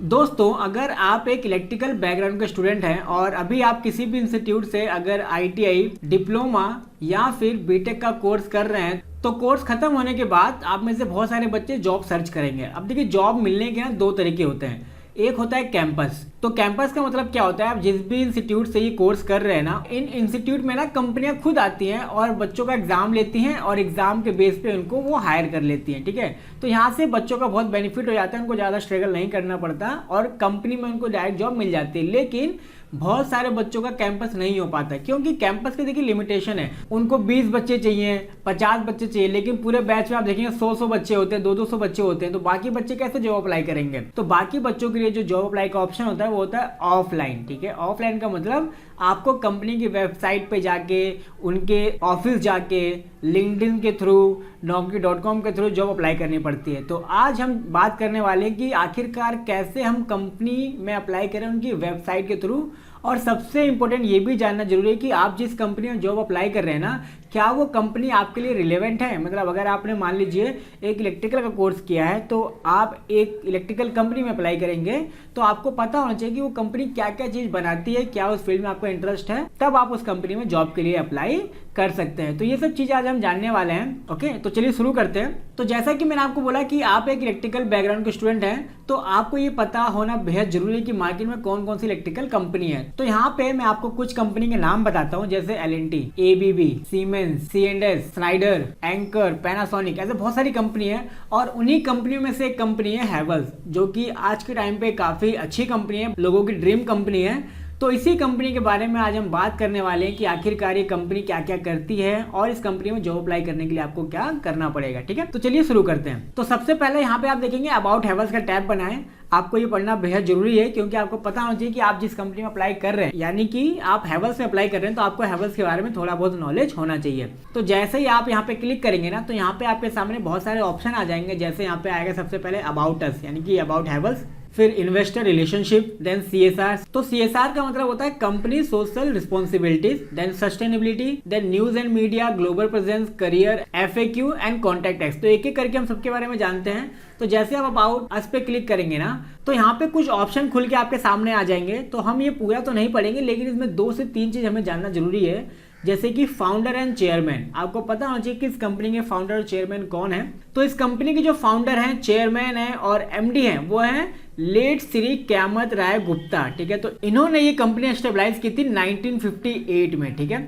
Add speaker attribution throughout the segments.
Speaker 1: दोस्तों, अगर आप एक इलेक्ट्रिकल बैकग्राउंड के स्टूडेंट हैं और अभी आप किसी भी इंस्टीट्यूट से अगर आईटीआई, डिप्लोमा या फिर बीटेक का कोर्स कर रहे हैं, तो कोर्स खत्म होने के बाद आप में से बहुत सारे बच्चे जॉब सर्च करेंगे। अब देखिए, जॉब मिलने के ना दो तरीके होते हैं। एक होता है कैंपस। तो कैंपस का मतलब क्या होता है, आप जिस भी इंस्टीट्यूट से ये कोर्स कर रहे हैं ना, इन इंस्टीट्यूट में ना कंपनियां खुद आती हैं और बच्चों का एग्जाम लेती हैं और एग्जाम के बेस पे उनको वो हायर कर लेती हैं। ठीक है, तो यहाँ से बच्चों का बहुत बेनिफिट हो जाता है, उनको ज़्यादा स्ट्रगल नहीं करना पड़ता और कंपनी में उनको डायरेक्ट जॉब मिल जाती है। लेकिन बहुत सारे बच्चों का कैंपस नहीं हो पाता, क्योंकि कैंपस के देखिए लिमिटेशन है। उनको 20 बच्चे चाहिए, 50 बच्चे चाहिए, लेकिन पूरे बैच में आप देखेंगे 100 बच्चे होते हैं, 200 बच्चे होते हैं। तो बाकी बच्चे कैसे जॉब अप्लाई करेंगे? तो बाकी बच्चों के लिए जो जॉब अप्लाई का ऑप्शन होता है वो होता है ऑफलाइन। ठीक है, ऑफलाइन का मतलब आपको कंपनी की वेबसाइट पे जाके, उनके ऑफिस जाके, लिंक्डइन के थ्रू, naukri.com के थ्रू जॉब अप्लाई करनी पड़ती है। तो आज हम बात करने वाले हैं कि आखिरकार कैसे हम कंपनी में अप्लाई करें उनकी वेबसाइट के थ्रू। और सबसे इंपॉर्टेंट ये भी जानना जरूरी है कि आप जिस कंपनी में जॉब अप्लाई कर रहे हैं ना, क्या वो कंपनी आपके लिए रिलेवेंट है। मतलब अगर आपने मान लीजिए एक इलेक्ट्रिकल का कोर्स किया है, तो आप एक इलेक्ट्रिकल कंपनी में अप्लाई करेंगे, तो आपको पता होना चाहिए कि वो कंपनी क्या क्या चीज़ बनाती है, क्या उस फील्ड में आपको इंटरेस्ट है, तब आप उस कंपनी में जॉब के लिए अप्लाई कर सकते हैं। तो ये सब चीज़ें आज हम जानने वाले हैं। ओके, तो चलिए शुरू करते हैं। तो जैसा कि मैंने आपको बोला कि आप एक इलेक्ट्रिकल बैकग्राउंड के स्टूडेंट हैं, तो आपको ये पता होना बेहद जरूरी है कि मार्केट में कौन कौन सी इलेक्ट्रिकल कंपनी है। तो यहाँ पे मैं आपको कुछ कंपनी के नाम बताता हूँ, जैसे L&T, ABB, siemens, C&S, Snyder, anchor, Panasonic, ऐसे बहुत सारी कंपनी है। और उन्हीं कंपनियों में से एक कंपनी है हैवेल्स, जो कि आज के टाइम पे काफी अच्छी कंपनी है, लोगों की ड्रीम कंपनी है। तो इसी कंपनी के बारे में आज हम बात करने वाले हैं कि आखिरकार ये कंपनी क्या क्या करती है और इस कंपनी में जॉब अप्लाई करने के लिए आपको क्या करना पड़ेगा। ठीक है, तो चलिए शुरू करते हैं। तो सबसे पहले यहाँ पे आप देखेंगे अबाउट हैवेल्स का टैब बना है। आपको ये पढ़ना बेहद जरूरी है, क्योंकि आपको पता होना चाहिए कि आप जिस कंपनी में अप्लाई कर रहे हैं, यानी कि आप हैवेल्स में अप्लाई कर रहे हैं, तो आपको हैवेल्स के बारे में थोड़ा बहुत नॉलेज होना चाहिए। तो जैसे ही आप यहाँ पे क्लिक करेंगे ना, तो यहाँ पे आपके सामने बहुत सारे ऑप्शन आ जाएंगे। जैसे यहाँ पे आएगा सबसे पहले अबाउट अस, यानी कि अबाउट हैवेल्स, फिर इन्वेस्टर रिलेशनशिप, देन CSR। तो CSR का मतलब होता है company social responsibilities, then sustainability, then news and media, global presence, career, FAQ and contact X. तो एक एक करके हम सबके बारे में जानते हैं। तो जैसे आप अबाउट अस पे क्लिक करेंगे ना, तो यहाँ पे कुछ ऑप्शन खुल के आपके सामने आ जाएंगे। तो हम ये पूरा तो नहीं पढ़ेंगे, लेकिन इसमें 2 से 3 चीज हमें जानना जरूरी है। जैसे कि फाउंडर एंड चेयरमैन, आपको पता होना चाहिए कि इस कंपनी के फाउंडर और चेयरमैन कौन है। तो इस कंपनी के जो फाउंडर हैं, चेयरमैन हैं और MD हैं, वो हैं लेट श्री क्यामत राय गुप्ता। ठीक है, तो इन्होंने ये कंपनी स्टेबलाइज की थी 1958 में। ठीक है,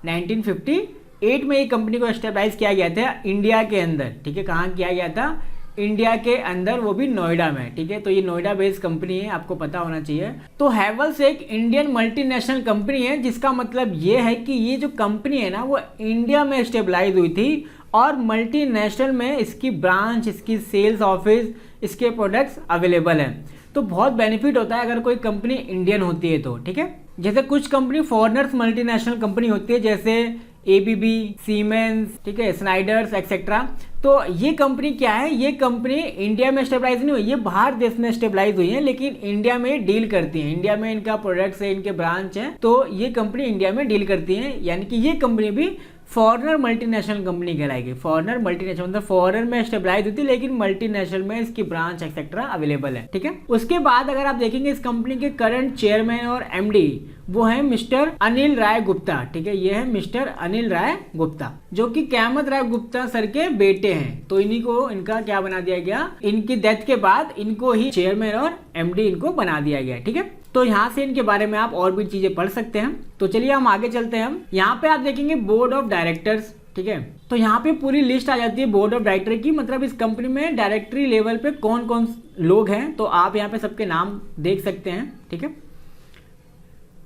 Speaker 1: 1958 में ये कंपनी को स्टेबलाइज किया गया था इंडिया के अंदर। ठीक है, कहाँ किया गया था? इंडिया के अंदर, वो भी नोएडा में। ठीक है, तो ये नोएडा बेस्ड कंपनी है, आपको पता होना चाहिए। तो हैवेल्स एक इंडियन मल्टीनेशनल कंपनी है, जिसका मतलब ये है कि ये जो कंपनी है ना, वो इंडिया में स्टेबलाइज हुई थी और मल्टीनेशनल में इसकी ब्रांच, इसकी सेल्स ऑफिस, इसके प्रोडक्ट्स अवेलेबल हैं। तो बहुत बेनिफिट होता है अगर कोई कंपनी इंडियन होती है तो। ठीक है, जैसे कुछ कंपनी फॉरेनर्स मल्टीनेशनल कंपनी होती है, जैसे ABB, सीमेंस, ठीक है, स्नाइडर्स एक्सेट्रा। तो ये कंपनी क्या है? ये कंपनी इंडिया में स्टेबलाइज नहीं हुई, ये बाहर देश में स्टेबलाइज हुई है, लेकिन इंडिया में डील करती हैं। इंडिया में इनका प्रोडक्ट्स है, इनके ब्रांच है, तो ये कंपनी इंडिया में डील करती है। यानी कि ये कंपनी भी फॉरेनर मल्टीनेशनल कंपनी कहलाएगी। फॉरेनर मल्टीनेशनल मतलब फॉरेन में स्टेबलाइज होती है, लेकिन मल्टीनेशनल में इसकी ब्रांच एक्सेट्रा अवेलेबल है। ठीक है, उसके बाद अगर आप देखेंगे इस कंपनी के करंट चेयरमैन और MD, वो है मिस्टर अनिल राय गुप्ता। ठीक है, ये है मिस्टर अनिल राय गुप्ता, जो कि क्यामत राय गुप्ता सर के बेटे हैं। तो इन्हीं को इनका क्या बना दिया गया, इनकी डेथ के बाद इनको ही चेयरमैन और MD इनको बना दिया गया। ठीक है, तो यहाँ से इनके बारे में आप और भी चीजें पढ़ सकते हैं। तो चलिए हम आगे चलते हैं। हम यहाँ पे आप देखेंगे बोर्ड ऑफ डायरेक्टर्स। ठीक है, तो यहाँ पे पूरी लिस्ट आ जाती है बोर्ड ऑफ डायरेक्टर की, मतलब इस कंपनी में डायरेक्टरी लेवल पे कौन कौन लोग हैं। तो आप यहाँ पे सबके नाम देख सकते हैं। ठीक है,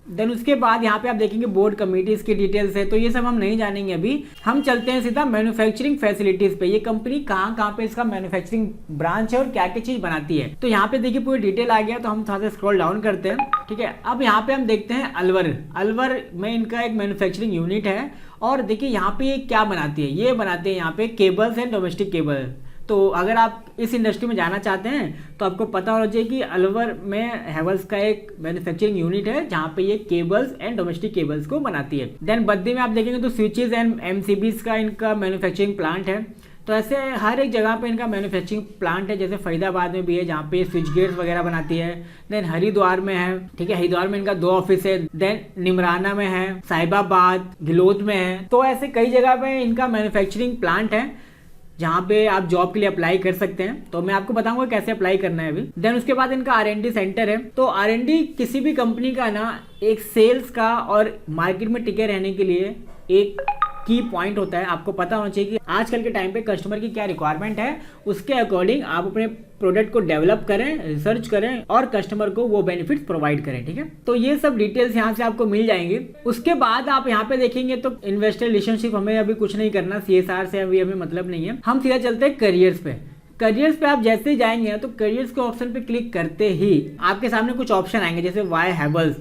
Speaker 1: देन उसके बाद यहाँ पे आप देखेंगे बोर्ड कमिटीज की डिटेल्स है। तो ये सब हम नहीं जानेंगे अभी, हम चलते हैं सीधा मैन्युफैक्चरिंग फैसिलिटीज पे। ये कंपनी कहाँ कहाँ पे इसका मैन्युफैक्चरिंग ब्रांच है और क्या क्या चीज बनाती है। तो यहाँ पे देखिए पूरी डिटेल आ गया। तो हम थोड़ा सा स्क्रॉल डाउन करते हैं। ठीक है, अब यहाँ पे हम देखते हैं अलवर में इनका एक मैन्युफैक्चरिंग यूनिट है। और देखिए यहाँ पे ये क्या बनाती है, ये बनाते हैं यहाँ पे केबल्स एंड डोमेस्टिक केबल। तो अगर आप इस इंडस्ट्री में जाना चाहते हैं, तो आपको पता होना चाहिए कि अलवर में हैवेल्स का एक मैन्युफैक्चरिंग यूनिट है, जहाँ पे ये केबल्स एंड डोमेस्टिक केबल्स को बनाती है। देन बद्दी में आप देखेंगे तो स्विचेस एंड MCBs का इनका मैन्युफैक्चरिंग प्लांट है। तो ऐसे हर एक जगह पे इनका मैन्युफैक्चरिंग प्लांट है, जैसे फरीदाबाद में भी है जहाँ पे स्विच गेट्स वगैरह बनाती है, देन हरिद्वार में है, ठीक है, हरिद्वार में इनका 2 ऑफिस है, देन निमराना में है, साहिबाबाद, गिलोद में है। तो ऐसे कई जगह पे इनका मैन्युफैक्चरिंग प्लांट है जहाँ पे आप जॉब के लिए अप्लाई कर सकते हैं। तो मैं आपको बताऊंगा कैसे अप्लाई करना है अभी। देन उसके बाद इनका R&D सेंटर है। तो R&D किसी भी कंपनी का ना एक सेल्स का और मार्केट में टिके रहने के लिए एक की पॉइंट होता है। आपको पता होना चाहिए कि आजकल के टाइम पे कस्टमर की क्या रिक्वायरमेंट है, उसके अकॉर्डिंग आप अपने प्रोडक्ट को डेवलप करें, रिसर्च करें और कस्टमर को वो बेनिफिट्स प्रोवाइड करें, ठीक है। तो ये सब डिटेल्स यहाँ से आपको मिल जाएंगे। उसके बाद आप यहाँ पे देखेंगे तो इन्वेस्टर रिलेशनशिप हमें अभी कुछ नहीं करना, CSR से अभी हमें मतलब नहीं है। हम सीधा चलते हैं करियर्स पे। करियर्स पे आप जैसे ही जाएंगे तो करियर्स के ऑप्शन पे क्लिक करते ही आपके सामने कुछ ऑप्शन आएंगे, जैसे वाई हैवल्स,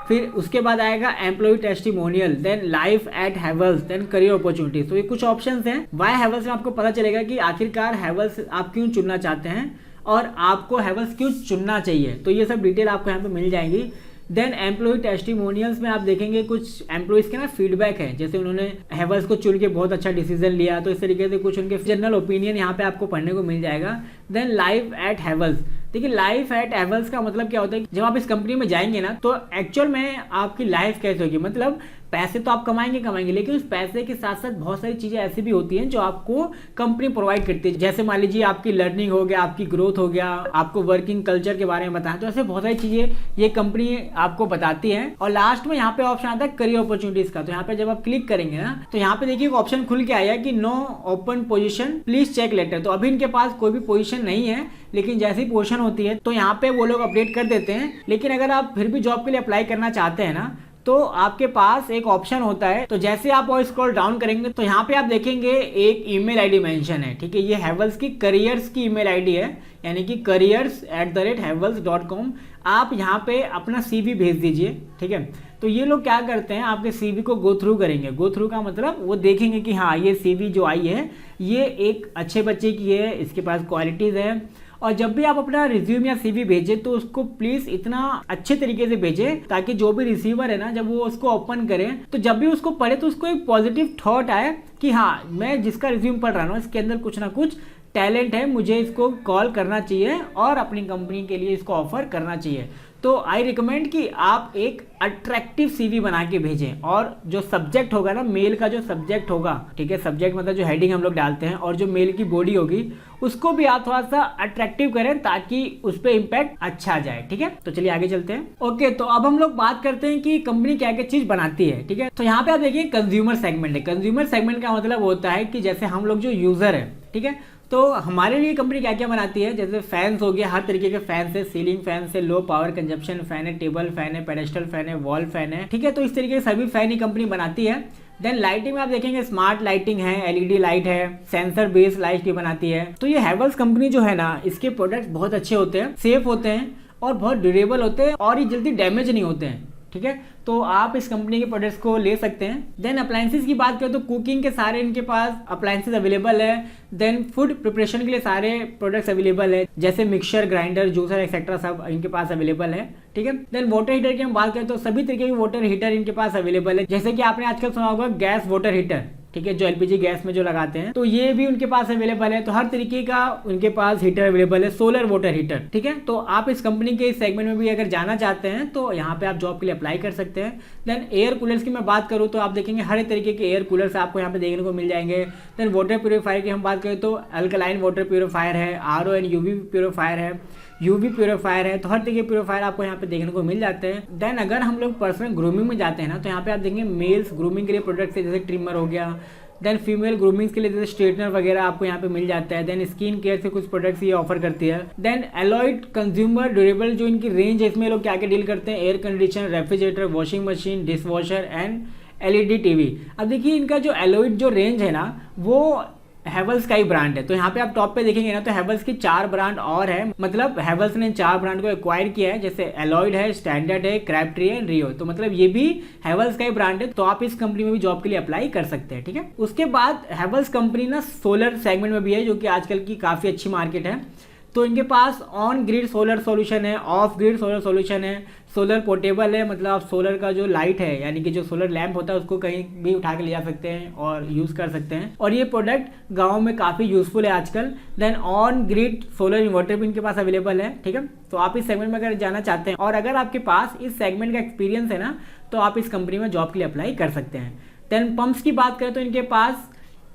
Speaker 1: फिर उसके बाद आएगा employ testimonial, then life at Havells, then career opportunities. तो ये कुछ ऑप्शंस हैं। वाई हैवल्स में आपको पता चलेगा कि आखिरकार हैवल्स आप क्यों चुनना चाहते हैं और आपको हैवल्स क्यों चुनना चाहिए। तो ये सब डिटेल आपको यहाँ पे मिल जाएंगी। देन एम्प्लॉय टेस्टिमोनियल्स में आप देखेंगे कुछ एम्प्लॉयज के ना फीडबैक है, जैसे उन्होंने हैवल्स को चुन के बहुत अच्छा डिसीजन लिया, तो इस तरीके से कुछ उनके जनरल ओपिनियन यहाँ पे आपको पढ़ने को मिल जाएगा। देन लाइफ एट हैवल्स, देखिए लाइफ एट हैवल्स का मतलब क्या होता है, जब आप इस कंपनी में जाएंगे ना तो एक्चुअल में आपकी लाइफ कैसे होगी, मतलब पैसे तो आप कमाएंगे, लेकिन उस पैसे के साथ साथ बहुत सारी चीजें ऐसी भी होती हैं जो आपको कंपनी प्रोवाइड करती है। जैसे मान लीजिए आपकी लर्निंग हो गया, आपकी ग्रोथ हो गया, आपको वर्किंग कल्चर के बारे में बताएं, तो ऐसे बहुत सारी चीजें ये कंपनी आपको बताती है। और लास्ट में यहाँ पे ऑप्शन आता है करियर अपॉर्चुनिटीज का। तो यहाँ पे जब आप क्लिक करेंगे ना तो यहाँ पे देखिए ऑप्शन खुल के आया कि no open position please check later. तो अभी इनके पास कोई भी पोजिशन नहीं है, लेकिन जैसी पोजीशन होती है तो यहाँ पे वो लोग अपडेट कर देते हैं। लेकिन अगर आप फिर भी जॉब के लिए अप्लाई करना चाहते हैं ना तो आपके पास एक ऑप्शन होता है। तो जैसे आप और स्क्रॉल डाउन करेंगे तो यहाँ पे आप देखेंगे एक ईमेल आईडी मेंशन है, ठीक है। ये हैवल्स की करियर्स की ईमेल आईडी है, यानी कि careers@havels.com। आप यहाँ पे अपना CV भेज दीजिए, ठीक है। तो ये लोग क्या करते हैं, आपके CV को गो थ्रू करेंगे। गो थ्रू का मतलब वो देखेंगे कि हाँ ये CV जो आई है ये एक अच्छे बच्चे की है, इसके पास क्वालिटीज़ है। और जब भी आप अपना रिज्यूम या CV भेजें तो उसको प्लीज इतना अच्छे तरीके से भेजें ताकि जो भी रिसीवर है ना जब वो उसको ओपन करे तो जब भी उसको पढ़े तो उसको एक पॉजिटिव थॉट आए कि हाँ मैं जिसका रिज्यूम पढ़ रहा हूँ इसके अंदर कुछ ना कुछ टैलेंट है, मुझे इसको कॉल करना चाहिए और अपनी कंपनी के लिए इसको ऑफर करना चाहिए। तो आई रिकमेंड कि आप एक अट्रैक्टिव CV बना के भेजें और जो सब्जेक्ट होगा ना, मेल का जो सब्जेक्ट होगा, ठीक है, सब्जेक्ट मतलब जो हेडिंग हम लोग डालते हैं, और जो मेल की बॉडी होगी उसको भी आप थोड़ा सा अट्रैक्टिव करें ताकि उस पर इम्पैक्ट अच्छा जाए, ठीक है। तो चलिए आगे चलते हैं। ओके, तो अब हम लोग बात करते हैं कि कंपनी क्या क्या चीज बनाती है, ठीक है। तो यहाँ पे आप देखिए कंज्यूमर सेगमेंट है। कंज्यूमर सेगमेंट का मतलब होता है कि जैसे हम लोग जो यूजर है, ठीक है, तो हमारे लिए कंपनी क्या क्या बनाती है, जैसे फैंस हो गया, हर तरीके के फैंस है, सीलिंग फैंस है, लो पावर कंजप्शन फैन है, टेबल फैन है, पेडेस्टल फैन है, वॉल फैन है, ठीक है। तो इस तरीके के सभी फैन ही कंपनी बनाती है। देन लाइटिंग में आप देखेंगे स्मार्ट लाइटिंग है, LED लाइट है, सेंसर बेस्ड लाइट भी बनाती है। तो ये हैवल्स कंपनी जो है ना इसके प्रोडक्ट्स बहुत अच्छे होते हैं, सेफ होते हैं और बहुत ड्यूरेबल होते हैं और ये जल्दी डैमेज नहीं होते हैं, ठीक है। तो आप इस कंपनी के प्रोडक्ट्स को ले सकते हैं। देन अप्लायंसेस की बात करें तो कुकिंग के सारे इनके पास अप्लायंसेस अवेलेबल है। देन फूड प्रिपरेशन के लिए सारे प्रोडक्ट्स अवेलेबल है, जैसे मिक्सर, ग्राइंडर, जूसर एक्सेट्रा सब इनके पास अवेलेबल है, ठीक है। देन वाटर हीटर की हम बात करें तो सभी तरीके के वाटर हीटर इनके पास अवेलेबल है, जैसे कि आपने आजकल सुना होगा गैस वाटर हीटर, ठीक है, जो LPG गैस में जो लगाते हैं, तो ये भी उनके पास अवेलेबल है। तो हर तरीके का उनके पास हीटर अवेलेबल है, सोलर वाटर हीटर, ठीक है। तो आप इस कंपनी के इस सेगमेंट में भी अगर जाना चाहते हैं तो यहाँ पे आप जॉब के लिए अप्लाई कर सकते हैं। देन एयर कूलर्स की मैं बात करूँ तो आप देखेंगे हर एक तरीके के एयर कूलर्स आपको यहाँ पे देखने को मिल जाएंगे। देन वाटर प्यूरीफायर की हम बात करें तो अल्कलाइन वाटर प्यूरीफायर है, RO एंड UV प्यूरीफायर है, UV प्यूरीफायर है। तो हर तरीके प्यूरीफायर आपको यहाँ पे देखने को मिल जाते हैं। देन अगर हम लोग पर्सनल ग्रूमिंग में जाते हैं ना तो यहाँ पे आप देखेंगे मेल्स ग्रूमिंग के लिए प्रोडक्ट्स है, जैसे ट्रिमर हो गया। देन फीमेल ग्रूमिंग्स के लिए जैसे स्ट्रेटनर वगैरह आपको यहाँ पे मिल जाता है। देन स्किन केयर से कुछ प्रोडक्ट्स ये ऑफर करती है। देन एलॉयड कंज्यूमर ड्यूरेबल जो इनकी रेंज है इसमें लोग क्या क्या डील करते हैं, air conditioner, refrigerator, washing machine, dish washer and LED TV। अब देखिए इनका जो एलॉयड जो रेंज है ना वो हैवल्स का ही ब्रांड है। तो यहाँ पे आप टॉप पे देखेंगे ना तो हैवल्स की 4 ब्रांड और है, मतलब हैवल्स ने 4 ब्रांड को एक्वायर किया है, जैसे एलॉयड है, स्टैंडर्ड है, क्रैफ्ट्री है, रियो। तो मतलब ये भी हैवल्स का ही ब्रांड है। तो आप इस कंपनी में भी जॉब के लिए अप्लाई कर सकते हैं, ठीक है। उसके बाद हैवल्स कंपनी ना सोलर सेगमेंट में भी है, जो कि आजकल की काफी अच्छी मार्केट है। तो इनके pass on grid solar solution है, ऑफ ग्रिड सोलर सॉल्यूशन है, सोलर पोर्टेबल है, मतलब आप सोलर का जो लाइट है यानी कि जो सोलर लैंप होता है उसको कहीं भी उठा के ले जा सकते हैं और यूज़ कर सकते हैं, और ये प्रोडक्ट गाँव में काफ़ी यूज़फुल है आजकल। Then on grid solar inverter भी इनके पास अवेलेबल है, ठीक है। तो आप इस सेगमेंट में अगर जाना चाहते हैं और अगर आपके पास इस सेगमेंट का एक्सपीरियंस है ना, तो आप इस कंपनी में जॉब के लिए अप्लाई कर सकते हैं। देन पंप्स की बात करें तो इनके पास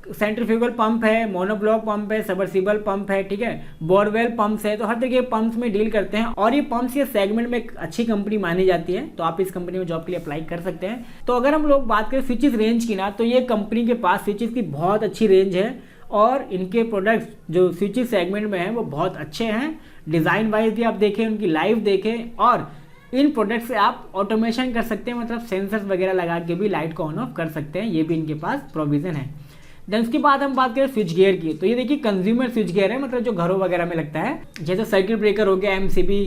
Speaker 1: सेंट्रीफ्यूगल पंप है, मोनोब्लॉक पंप है, सबमर्सिबल पंप है, ठीक है, बोरवेल पंप्स है, तो हर तरह के पंप्स में डील करते हैं और ये पंप्स ये सेगमेंट में एक अच्छी कंपनी मानी जाती है, तो आप इस कंपनी में जॉब के लिए अप्लाई कर सकते हैं। तो अगर हम लोग बात करें स्विचेस रेंज की ना, तो ये कंपनी के पास स्विचेस की बहुत अच्छी रेंज है और इनके प्रोडक्ट्स जो स्विचेस सेगमेंट में हैं वो बहुत अच्छे हैं। डिज़ाइन वाइज भी आप देखें, उनकी लाइव देखें, और इन प्रोडक्ट से आप ऑटोमेशन कर सकते हैं, मतलब सेंसर्स वगैरह लगा के भी लाइट को ऑन ऑफ कर सकते हैं, ये भी इनके पास प्रोविज़न है। देन उसके बाद हम बात करें स्विच गियर की, तो ये देखिए कंज्यूमर स्विच गियर है, मतलब जो घरों वगैरह में लगता है, जैसे सर्किट ब्रेकर हो गया, एमसीबी,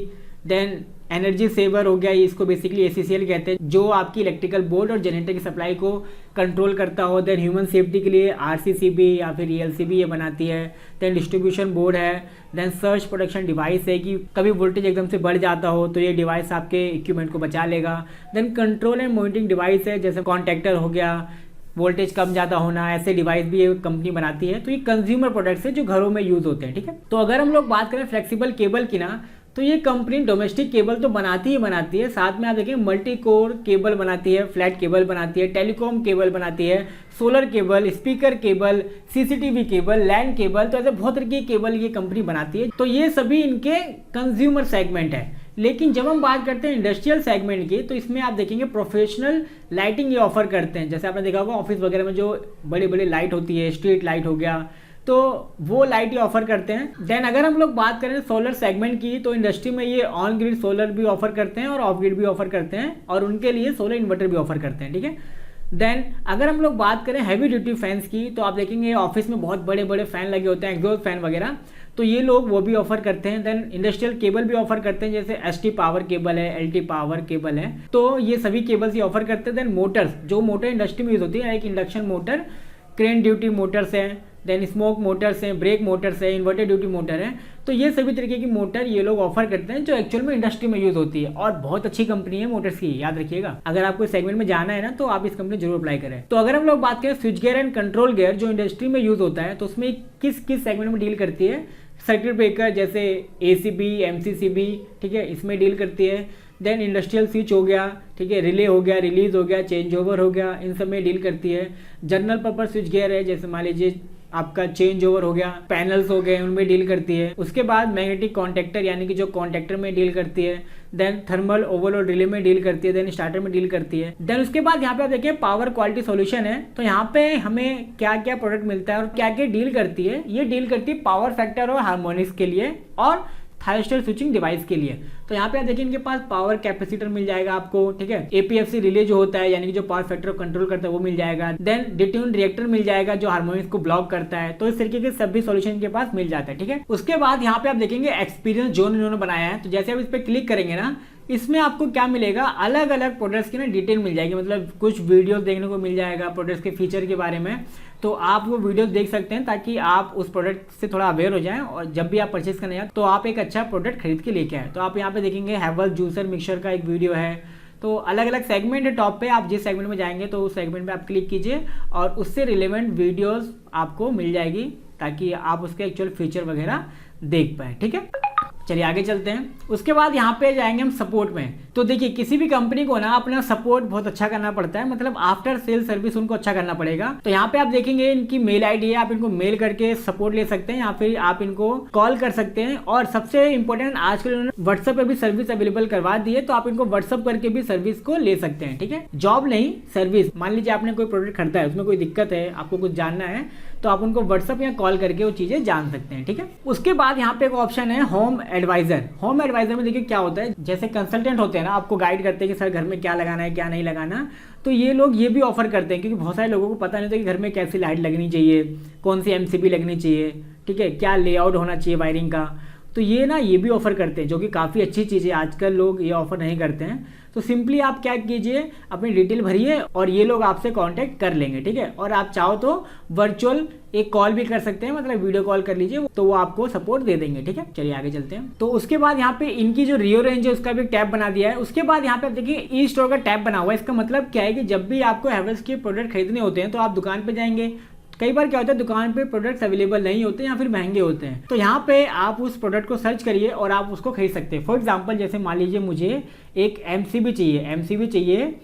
Speaker 1: देन एनर्जी सेवर हो गया, ये इसको बेसिकली एसीसीएल कहते हैं, जो आपकी इलेक्ट्रिकल बोर्ड और जनरेटर की सप्लाई को कंट्रोल करता हो। देन ह्यूमन सेफ्टी के लिए आरसीसीबी या फिर ईएलसीबी ये बनाती है। देन डिस्ट्रीब्यूशन बोर्ड है। देन सर्च प्रोटेक्शन डिवाइस है कि कभी वोल्टेज एकदम से बढ़ जाता हो तो ये डिवाइस आपके इक्विपमेंट को बचा लेगा। Then control and monitoring device है, जैसे कॉन्टैक्टर हो गया, वोल्टेज कम ज़्यादा होना, ऐसे डिवाइस भी ये कंपनी बनाती है। तो ये कंज्यूमर प्रोडक्ट्स है जो घरों में यूज़ होते हैं, ठीक है। तो अगर हम लोग बात करें फ्लेक्सिबल केबल की ना, तो ये कंपनी डोमेस्टिक केबल तो बनाती ही है, साथ में आप देखें मल्टी कोर केबल बनाती है, फ्लैट केबल बनाती है, टेलीकॉम केबल बनाती है, solar cable, speaker cable, CCTV cable, land cable, तो ऐसे बहुत तरह की केबल ये कंपनी बनाती है। तो ये सभी इनके कंज्यूमर सेगमेंट है। लेकिन जब हम बात करते हैं इंडस्ट्रियल सेगमेंट की, तो इसमें आप देखेंगे प्रोफेशनल लाइटिंग ये ऑफर करते हैं। जैसे आपने देखा होगा ऑफिस वगैरह में जो बड़ी बड़ी लाइट होती है, स्ट्रीट लाइट हो गया, तो वो लाइट ये ऑफर करते हैं। देन अगर हम लोग बात करें सोलर सेगमेंट की, तो इंडस्ट्री में ये ऑन ग्रिड सोलर भी ऑफर करते हैं और ऑफ ग्रिड भी ऑफर करते हैं, और उनके लिए सोलर इन्वर्टर भी ऑफर करते हैं, ठीक है। देन अगर हम लोग बात करें हैवी ड्यूटी फैंस की, तो आप देखेंगे ऑफिस में बहुत बड़े बड़े फैन लगे होते हैं, एग्जॉस्ट फैन वगैरह, तो ये लोग वो भी ऑफर करते हैं। देन इंडस्ट्रियल केबल भी ऑफर करते हैं, जैसे एसटी पावर केबल है, एलटी पावर केबल है, तो ये सभी केबल्स ये ऑफर करते हैं। देन मोटर्स, जो मोटर इंडस्ट्री में यूज होती है, एक induction motor, crane duty Motors हैं, देन स्मोक मोटर्स हैं, ब्रेक मोटर्स हैं, इन्वर्टर ड्यूटी मोटर है, तो ये सभी तरीके की मोटर ये लोग ऑफर करते हैं जो एक्चुअल में इंडस्ट्री में यूज होती है, और बहुत अच्छी कंपनी है मोटर्स की, याद रखिएगा। अगर आपको इस सेगमेंट में जाना है ना, तो आप इस कंपनी जरूर अप्लाई करें। तो अगर हम लोग बात करें switch gear and control gear जो इंडस्ट्री में यूज होता है, तो उसमें किस किस सेगमेंट में डील करती है, सर्किट ब्रेकर जैसे एसीबी, एमसीसीबी, ठीक है, इसमें डील करती है। देन इंडस्ट्रियल स्विच हो गया, ठीक है, रिले हो गया, रिलीज हो गया, चेंज ओवर हो गया, इन सब में डील करती है। जनरल पर्पस स्विच गियर है, जैसे मान लीजिए आपका चेंज ओवर हो गया, पैनल्स हो गए, उनमें डील करती है। उसके बाद मैग्नेटिक कॉन्टैक्टर यानी कि जो कॉन्टैक्टर में डील करती है। देन थर्मल ओवरलोड रिले में डील करती है। देन स्टार्टर में डील करती है। देन उसके बाद यहाँ पे आप देखिए पावर क्वालिटी सॉल्यूशन है, तो यहाँ पे हमें क्या क्या प्रोडक्ट मिलता है और क्या क्या डील करती है। ये डील करती है पावर फैक्टर और हार्मोनिक्स के लिए और थायरिस्टर स्विचिंग डिवाइस के लिए। तो यहाँ पे आप देखिए इनके पास पावर कैपेसिटर मिल जाएगा आपको, ठीक है, एपीएफसी रिले जो होता है यानी कि जो पावर फैक्टर को कंट्रोल करता है वो मिल जाएगा। देन डिट्यून रिएक्टर मिल जाएगा जो हार्मोनिक्स को ब्लॉक करता है। तो इस तरीके के सभी सॉल्यूशन इनके पास मिल जाता है, ठीक है। उसके बाद यहाँ पे आप देखेंगे एक्सपीरियंस जोन इन्होंने बनाया है, तो जैसे आप इस पर क्लिक करेंगे ना, इसमें आपको क्या मिलेगा, अलग अलग प्रोडक्ट्स की ना डिटेल मिल जाएगी, मतलब कुछ वीडियोस देखने को मिल जाएगा प्रोडक्ट्स के फीचर के बारे में, तो आप वो वीडियोस देख सकते हैं ताकि आप उस प्रोडक्ट से थोड़ा अवेयर हो जाएं और जब भी आप परचेज करने जाए तो आप एक अच्छा प्रोडक्ट खरीद के लेके आए। तो आप यहाँ पे देखेंगे हैवल जूसर मिक्सर का एक वीडियो है, तो अलग अलग सेगमेंट है टॉप पे, आप जिस सेगमेंट में जाएंगे तो उस सेगमेंट पे आप क्लिक कीजिए और उससे रिलेवेंट वीडियोस आपको मिल जाएगी ताकि आप उसके एक्चुअल फीचर वगैरह देख पाए, ठीक है। चलिए आगे चलते हैं। उसके बाद यहाँ पे जाएंगे हम सपोर्ट में। तो देखिए किसी भी कंपनी को ना अपना सपोर्ट बहुत अच्छा करना पड़ता है, मतलब आफ्टर सेल सर्विस उनको अच्छा करना पड़ेगा। तो यहाँ पे आप देखेंगे इनकी मेल आईडी है, आप इनको मेल करके सपोर्ट ले सकते हैं या फिर आप इनको कॉल कर सकते हैं। और सबसे इंपॉर्टेंट आजकल उन्होंने व्हाट्सएप पे भी सर्विस अवेलेबल करवा दी है, तो आप इनको व्हाट्सएप करके भी सर्विस को ले सकते हैं, ठीक है। जॉब नहीं, सर्विस। मान लीजिए आपने कोई प्रोडक्ट खरीदा है, उसमें कोई दिक्कत है, आपको कुछ जानना है, तो आप उनको व्हाट्सएप या कॉल करके वो चीजें जान सकते हैं, ठीक है। उसके बाद यहाँ पे एक ऑप्शन है होम एडवाइजर। होम एडवाइजर में देखिए क्या होता है, जैसे कंसल्टेंट होते हैं ना, आपको गाइड करते हैं कि सर घर में क्या लगाना है क्या नहीं लगाना, तो ये लोग ये भी ऑफर करते हैं, क्योंकि बहुत सारे लोगों को पता नहीं होता कि घर में कैसी लाइट लगनी चाहिए, कौन सी एमसीबी लगनी चाहिए, ठीक है, क्या लेआउट होना चाहिए वायरिंग का। तो ये ना ये भी ऑफर करते हैं, जो कि काफ़ी अच्छी चीज़ है। आजकल लोग ये ऑफर नहीं करते हैं। तो सिंपली आप क्या कीजिए, अपनी डिटेल भरिए और ये लोग आपसे कांटेक्ट कर लेंगे, ठीक है। और आप चाहो तो वर्चुअल एक कॉल भी कर सकते हैं, मतलब वीडियो कॉल कर लीजिए, तो वो आपको सपोर्ट दे देंगे, ठीक है। चलिए आगे चलते हैं। तो उसके बाद यहाँ पे इनकी जो रियो रेंज है उसका भी टैब बना दिया है। उसके बाद यहाँ पे आप देखिए ई स्टोर का टैब बना हुआ है। इसका मतलब क्या है कि जब भी आपको हैवेल्स के प्रोडक्ट खरीदने होते हैं तो आप दुकान पर जाएंगे। कई बार क्या होता है, दुकान पे प्रोडक्ट्स अवेलेबल नहीं होते या फिर महंगे होते हैं, तो यहाँ पे आप उस प्रोडक्ट को सर्च करिए और आप उसको खरीद सकते हैं। फॉर एग्जांपल जैसे मान लीजिए मुझे एक एमसीबी चाहिए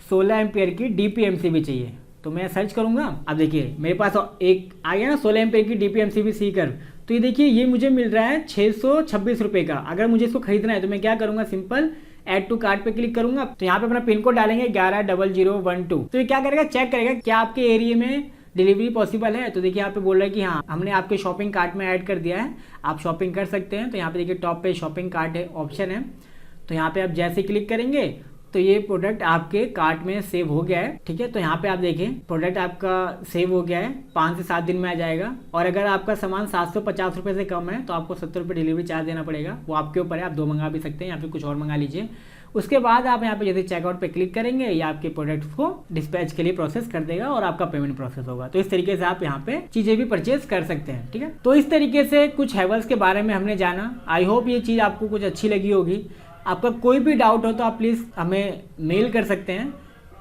Speaker 1: 16 एम्पियर की डीपी एमसीबी चाहिए, तो मैं सर्च करूंगा। अब देखिए मेरे पास एक आ गया ना 16 एम्पियर की डीपी एमसीबी सीकर। तो ये देखिए ये मुझे मिल रहा है 626 रुपये का। अगर मुझे इसको खरीदना है तो मैं क्या करूंगा, सिंपल ऐड टू कार्ट पे क्लिक करूंगा। तो यहाँ पे अपना पिन कोड डालेंगे 110012। तो ये क्या करेगा, चेक करेगा क्या आपके एरिया में डिलीवरी पॉसिबल है। तो देखिए यहाँ पे बोल रहा है कि हाँ हमने आपके शॉपिंग कार्ट में ऐड कर दिया है, आप शॉपिंग कर सकते हैं। तो यहाँ पे देखिए टॉप पे शॉपिंग कार्ट है ऑप्शन है, तो यहाँ पे आप जैसे क्लिक करेंगे तो ये प्रोडक्ट आपके कार्ट में सेव हो गया है, ठीक है। तो यहाँ पे आप देखें प्रोडक्ट आपका सेव हो गया है, 5 से 7 दिन में आ जाएगा। और अगर आपका सामान 750 रुपये से कम है तो आपको 70 रुपये डिलीवरी चार्ज देना पड़ेगा, वो आपके ऊपर है। आप 2 मंगा भी सकते हैं या फिर कुछ और मंगा लीजिए। उसके बाद आप यहाँ पे जैसे चेकआउट पे क्लिक करेंगे या आपके प्रोडक्ट्स को डिस्पैच के लिए प्रोसेस कर देगा और आपका पेमेंट प्रोसेस होगा। तो इस तरीके से आप यहाँ पे चीजें भी परचेज कर सकते हैं, ठीक है। तो इस तरीके से कुछ हैवेल्स के बारे में हमने जाना। आई होप ये चीज़ आपको कुछ अच्छी लगी होगी। आपका कोई भी डाउट हो तो आप प्लीज़ हमें मेल कर सकते हैं।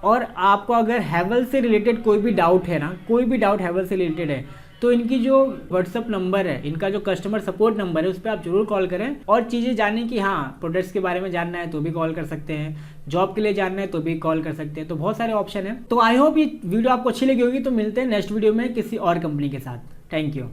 Speaker 1: और आपको अगर हैवेल्स से रिलेटेड कोई भी डाउट है ना, कोई भी डाउट हैवेल्स से रिलेटेड है, तो इनकी जो व्हाट्सअप नंबर है, इनका जो कस्टमर सपोर्ट नंबर है, उस पर आप जरूर कॉल करें। और चीज़ें जानने की, हाँ प्रोडक्ट्स के बारे में जानना है तो भी कॉल कर सकते हैं, जॉब के लिए जानना है तो भी कॉल कर सकते हैं। तो बहुत सारे ऑप्शन है। तो आई होप ये वीडियो आपको अच्छी लगी होगी। तो मिलते हैं नेक्स्ट वीडियो में किसी और कंपनी के साथ। Thank you.